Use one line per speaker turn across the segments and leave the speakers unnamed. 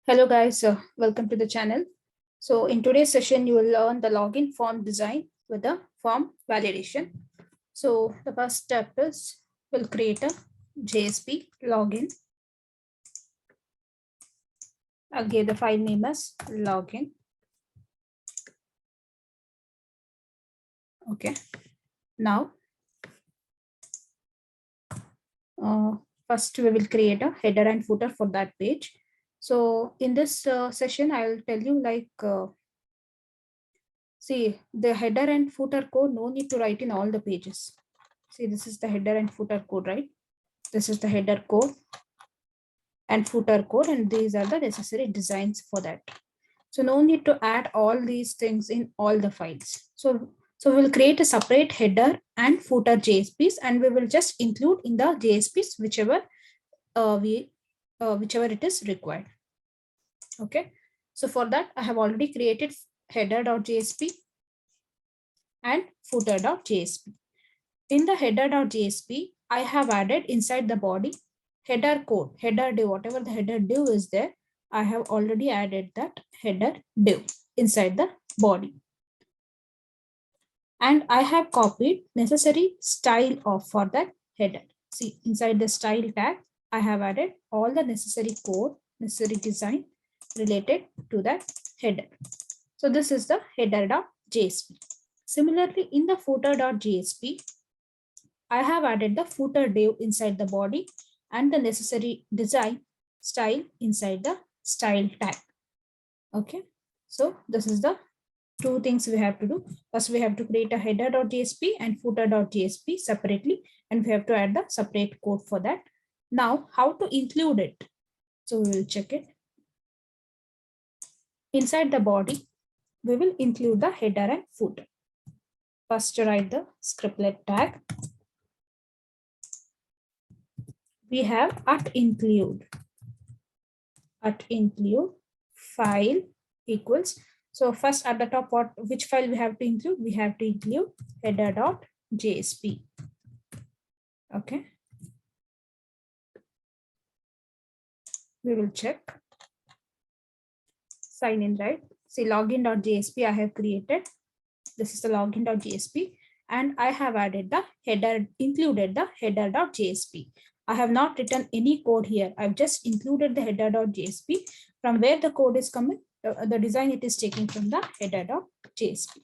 Hello guys, welcome to the channel. So in today's session, you will learn the login form design with the form validation. So the first step is we'll create a JSP login. I'll give the file name as login. Okay. Now, first we will create a header and footer for that page. So in this session, I'll tell you see the header and footer code, no need to write in all the pages. See, this is the header and footer code, right? This is the header code and footer code, and these are the necessary designs for that. So no need to add all these things in all the files. So we'll create a separate header and footer JSPs, and we will just include in the JSPs whichever whichever it is required. Okay. So for that, I have already created header.jsp and footer.jsp. In the header.jsp, I have added inside the body header code, header div, whatever the header div is there, I have already added that header div inside the body. And I have copied necessary style of for that header. See, inside the style tag, I have added all the necessary code, necessary design related to that header. So this is the header.jsp. Similarly, in the footer.jsp, I have added the footer div inside the body and the necessary design style inside the style tag. Okay, so this is the two things we have to do. First, we have to create a header.jsp and footer.jsp separately, and we have to add the separate code for that. Now, how to include it? So we will check it. Inside the body, we will include the header and footer. First, write the scriptlet tag. We have @include file equals. So first at the top, which file we have to include? We have to include header.jsp. Okay. We will check. Sign in, right? See, login.jsp I have created. This is the login.jsp, and I have added the header, included the header.jsp. I have not written any code here. I've just included the header.jsp. From where the code is coming, the design it is taking from the header.jsp.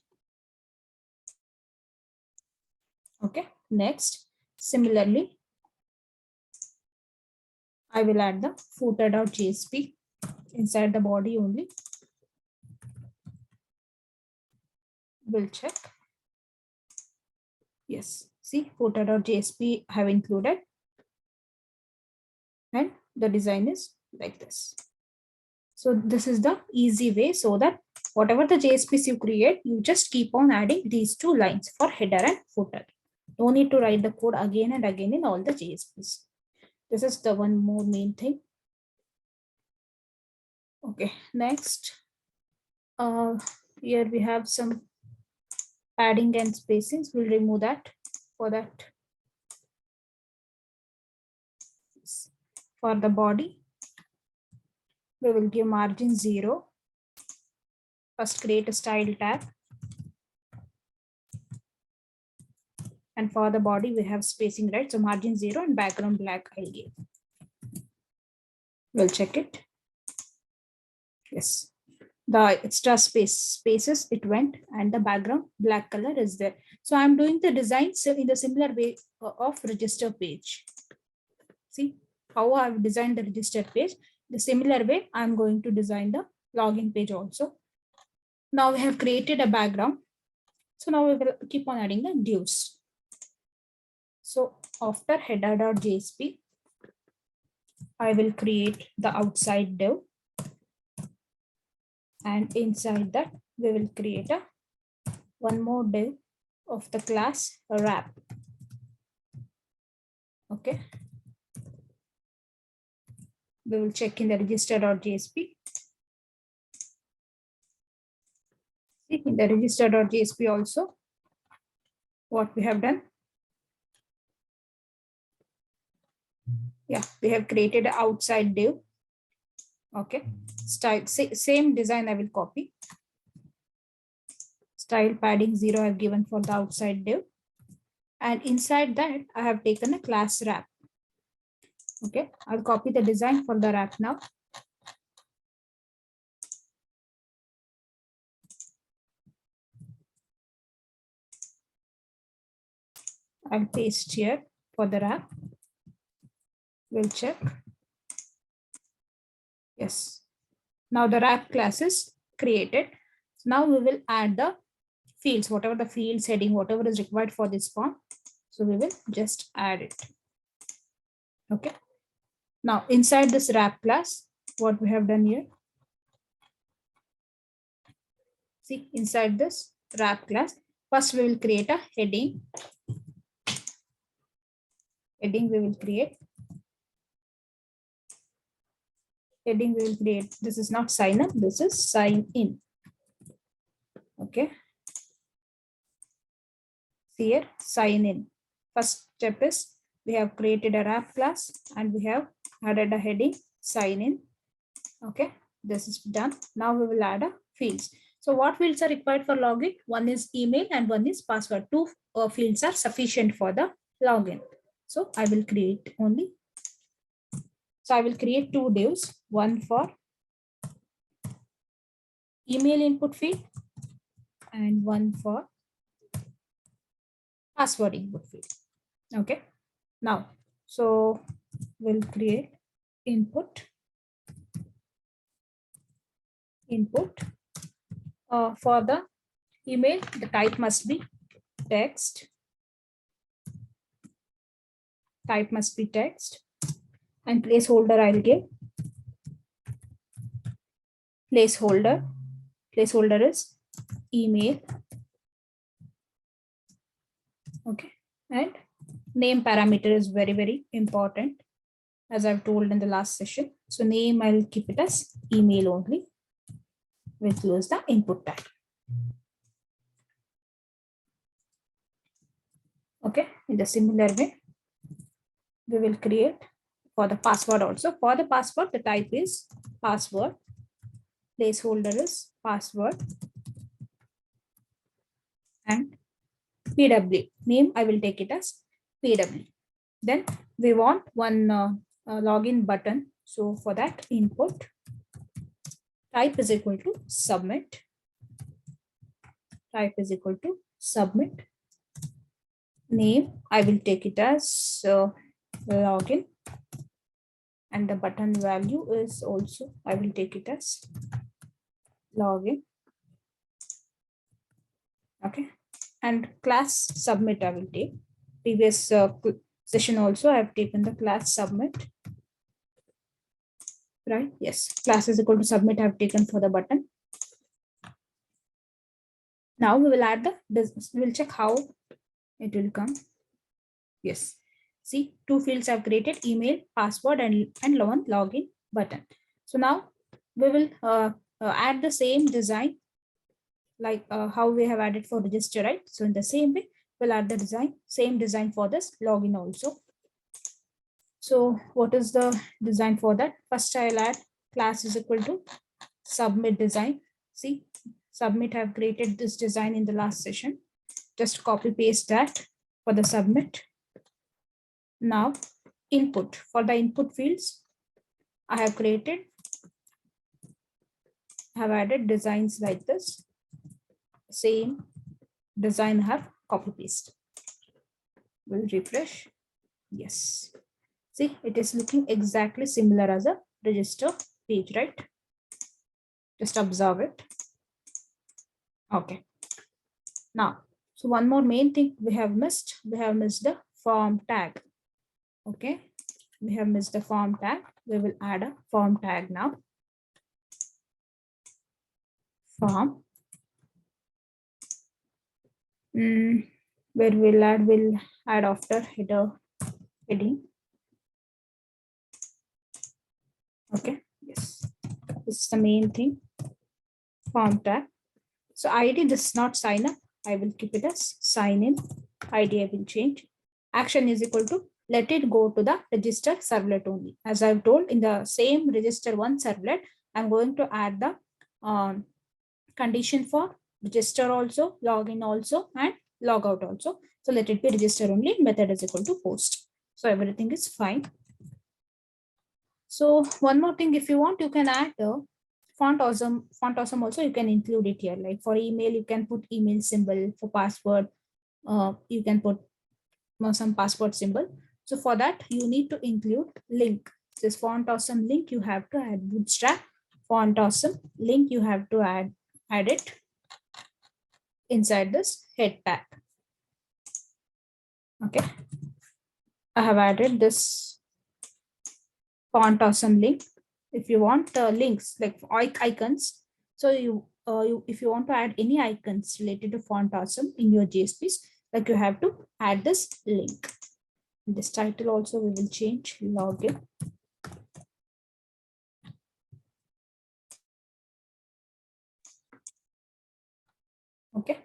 Okay, next, similarly, I will add the footer.jsp inside the body only. We'll check. Yes, see, footer.jsp I have included. And the design is like this. So this is the easy way, so that whatever the JSPs you create, you just keep on adding these two lines for header and footer. No need to write the code again and again in all the JSPs. This is the one more main thing. Okay, next. Here we have some padding and spacings. We'll remove that. For that, for the body, we will give margin 0. First, create a style tag. And for the body, we have spacing, right? So margin 0 and background black I'll give. We'll check it. Yes, the extra spaces it went, and the background black color is there. So I'm doing the design in the similar way of register page. See how I've designed the register page. The similar way I'm going to design the login page also. Now we have created a background. So now we will keep on adding the divs. So after header.jsp, I will create the outside div. And inside that, we will create one more div of the class wrap. Okay. We will check in the register.jsp. In the register.jsp also, what we have done. Yeah, we have created an outside div. Okay, style, same design I will copy. Style padding 0 I've given for the outside div. And inside that, I have taken a class wrap. Okay, I'll copy the design for the wrap now. I'll paste here for the wrap. We'll check. Yes. Now the wrap class is created. Now we will add the fields, whatever the fields, heading, whatever is required for this form. So we will just add it. Okay. Now inside this wrap class, what we have done here. See, inside this wrap class, first we will create a heading. Heading we will create. Heading we will create. This is not sign up, this is sign in. Okay. See here, sign in. First step is we have created a wrap class and we have added a heading, sign in. Okay, this is done. Now we will add a fields. So what fields are required for login? One is email and one is password. Two fields are sufficient for the login. So I will create only. So I will create two divs, one for email input field and one for password input field. Okay. Now, so we'll create input for the email. The type must be text. Type must be text, and placeholder I'll give placeholder. Placeholder is email. Okay, and name parameter is very, very important, as I've told in the last session. So name I'll keep it as email only. We'll close the input tag. Okay, in the similar way, we will create for the password also. For the password, the type is password. Placeholder is password. And PW, name I will take it as PW. Then we want one login button. So for that, input type is equal to submit. Type is equal to submit. Name I will take it as login, and the button value is also I will take it as login. Okay, and class submit I will take. Previous session also I have taken the class submit. Right? Yes, class is equal to submit I have taken for the button. Now we will add the, we'll check how it will come. Yes, see, two fields I've created, email, password, and one login button. So now we will add the same design like how we have added for register, right? So in the same way, we'll add the design, same design for this login also. So what is the design for that? First I'll add class is equal to submit design. See, submit, I've created this design in the last session. Just copy paste that for the submit. Now input, for the input fields, I have created, have added designs like this. Same design I have copy paste. We'll refresh. Yes. See, it is looking exactly similar as a register page, right? Just observe it. Okay. Now, so one more main thing we have missed. We have missed the form tag. Okay. We have missed the form tag. We will add a form tag now. Form. Where we'll add after header heading. Okay, yes, this is the main thing. Form tag. So ID, this is not sign up. I will keep it as sign in. ID I will change. Action is equal to let it go to the register servlet only. As I've told, in the same register one servlet, I'm going to add the condition for register also, login also, and logout also. So let it be register only, method is equal to post. So everything is fine. So one more thing, if you want, you can add the font awesome also, you can include it here. Like for email, you can put email symbol. For password, you can put some password symbol. So for that, you need to include link. This font awesome link, you have to add Bootstrap font awesome link, you have to add it inside this head tag. Okay, I have added this font awesome link. If you want links like icons, so if you want to add any icons related to font awesome in your JSPs, like you have to add this link. This title also we will change login. Okay,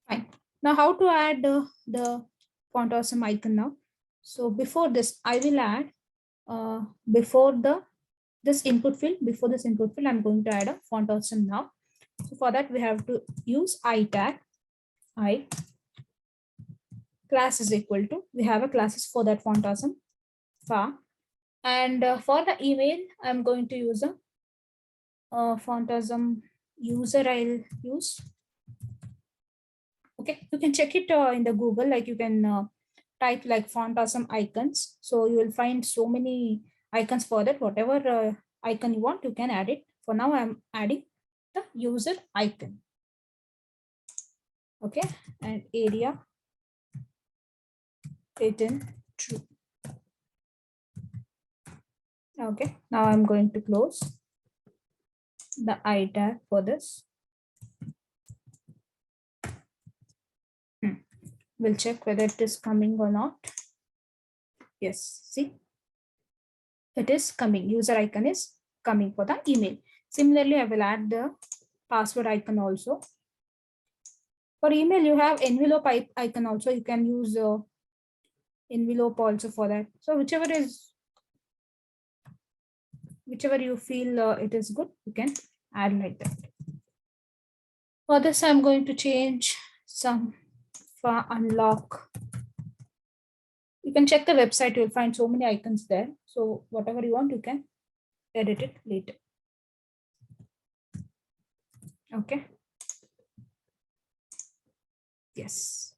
fine. Now how to add the font awesome icon now? So before this, I will add before this input field. Before this input field, I'm going to add a font awesome now. So for that, we have to use I tag. I class is equal to, we have a classes for that font awesome far. And for the email, I'm going to use a font awesome user. I'll use. Okay, you can check it in the Google, like you can type like font awesome icons. So you will find so many icons for that. Whatever icon you want, you can add it. For now, I'm adding the user icon. Okay, and area hidden true. Okay, now I'm going to close the I tag for this. We'll check whether it is coming or not. Yes, see, it is coming. User icon is coming for the email. Similarly, I will add the password icon also. For email, you have envelope icon also. You can use envelope also for that. So whichever you feel it is good, you can add like that. For this, I'm going to change some for unlock. You can check the website, you'll find so many icons there. So whatever you want, you can edit it later. Okay. Yes.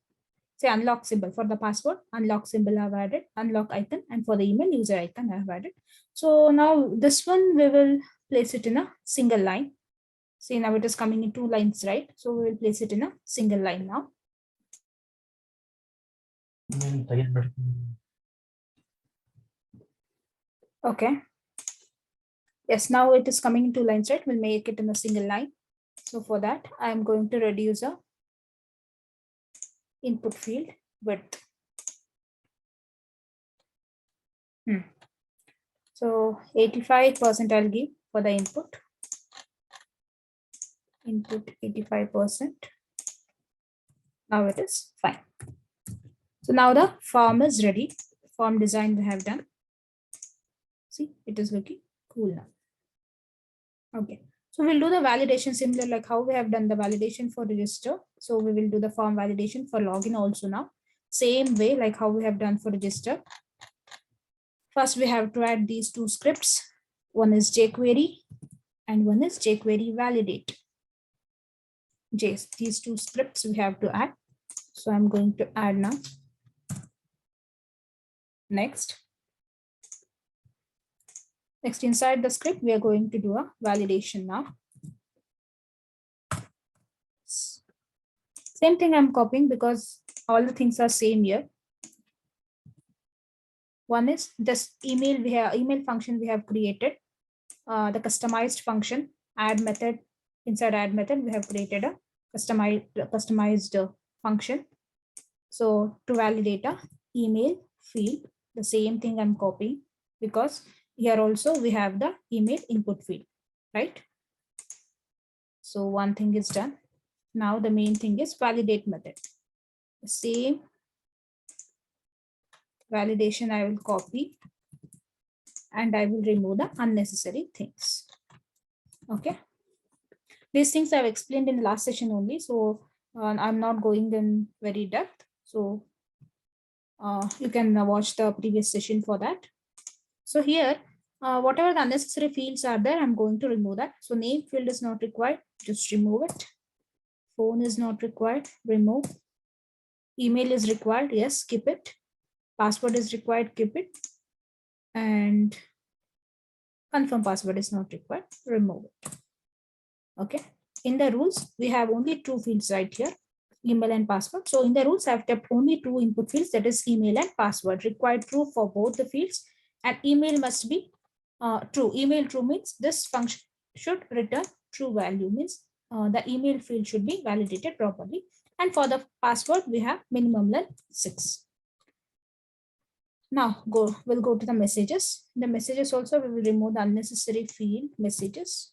Say unlock symbol for the password, unlock symbol I have added, unlock icon, and for the email user icon I have added. So now this one we will place it in a single line. See, now it is coming in 2 lines, right? So we will place it in a single line now. Okay. Yes, now it is coming in 2 lines, right? We'll make it in a single line. So for that, I am going to reduce a input field width. So 85% I'll give for the input. Input 85%. Now it is fine. So now the form is ready. Form design we have done. See, it is looking cool now. Okay. So we'll do the validation similar like how we have done the validation for register. So we will do the form validation for login also now. Same way like how we have done for register. First, we have to add these 2 scripts. One is Jquery and one is Jquery validate. These 2 scripts we have to add. So I'm going to add now. Next, inside the script, we are going to do a validation now. Same thing I'm copying because all the things are same here. One is this email function we have created. The customized function add method. Inside add method, we have created a customized function. So to validate a email field, the same thing I'm copying because here also we have the email input field, right? So one thing is done. Now the main thing is validate method. The same validation I will copy, and I will remove the unnecessary things. Okay. These things I've explained in the last session only, so I'm not going in very depth. So you can watch the previous session for that. So here, whatever the unnecessary fields are there, I'm going to remove that. So name field is not required, just remove it. Phone is not required, remove. Email is required, yes, keep it. Password is required, keep it. And confirm password is not required, remove it. Okay. In the rules, we have only two fields right here, email and password. So in the rules, I've kept only two input fields, that is email and password. Required true for both the fields, and email must be true. Email true means this function should return true value, means the email field should be validated properly. And for the password, we have minimum length 6. Now we'll go to the messages. The messages also, we will remove the unnecessary field messages.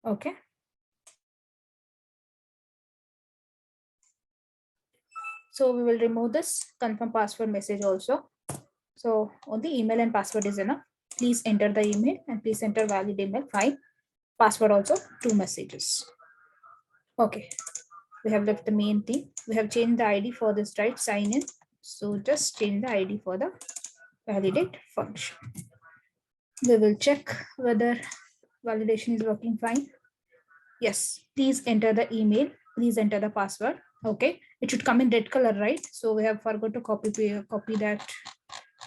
Okay. So we will remove this confirm password message also. So only email and password is enough. Please enter the email and please enter valid email. Fine. Password also 2 messages. Okay. We have left the main thing. We have changed the ID for this, right? Sign in. So just change the ID for the validate function. We will check whether validation is working fine. Yes, please enter the email. Please enter the password. Okay, it should come in red color, right? So we have forgot to copy that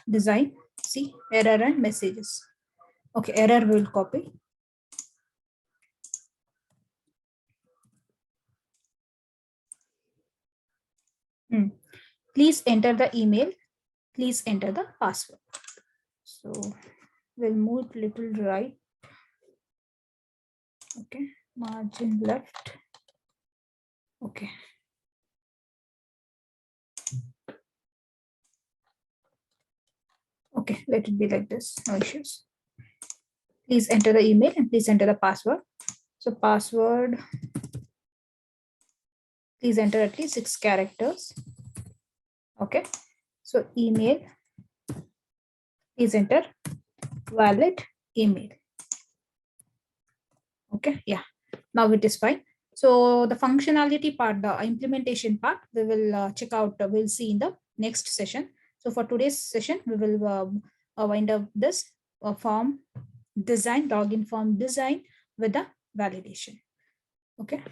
design. See, error and messages. Okay, error will copy. Please enter the email. Please enter the password. So we'll move it little right. Okay, margin left. Okay. Okay, let it be like this, no issues. Please enter the email and please enter the password. So password, please enter at least 6 characters. Okay, so email, please enter valid email. Okay, yeah, now it is fine. So the functionality part, the implementation part, we will check out, we'll see in the next session. So for today's session, we will wind up this form design, login form design with the validation. Okay,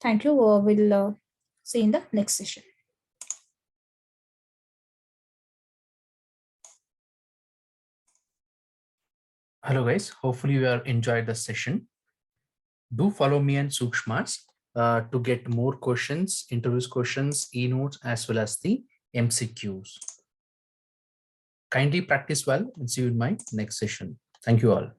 thank you. We'll see in the next session.
Hello guys, hopefully you have enjoyed the session. Do follow me and Sukshmas to get more questions, interviews questions, e-notes, as well as the MCQs. Kindly practice well and see you in my next session. Thank you all.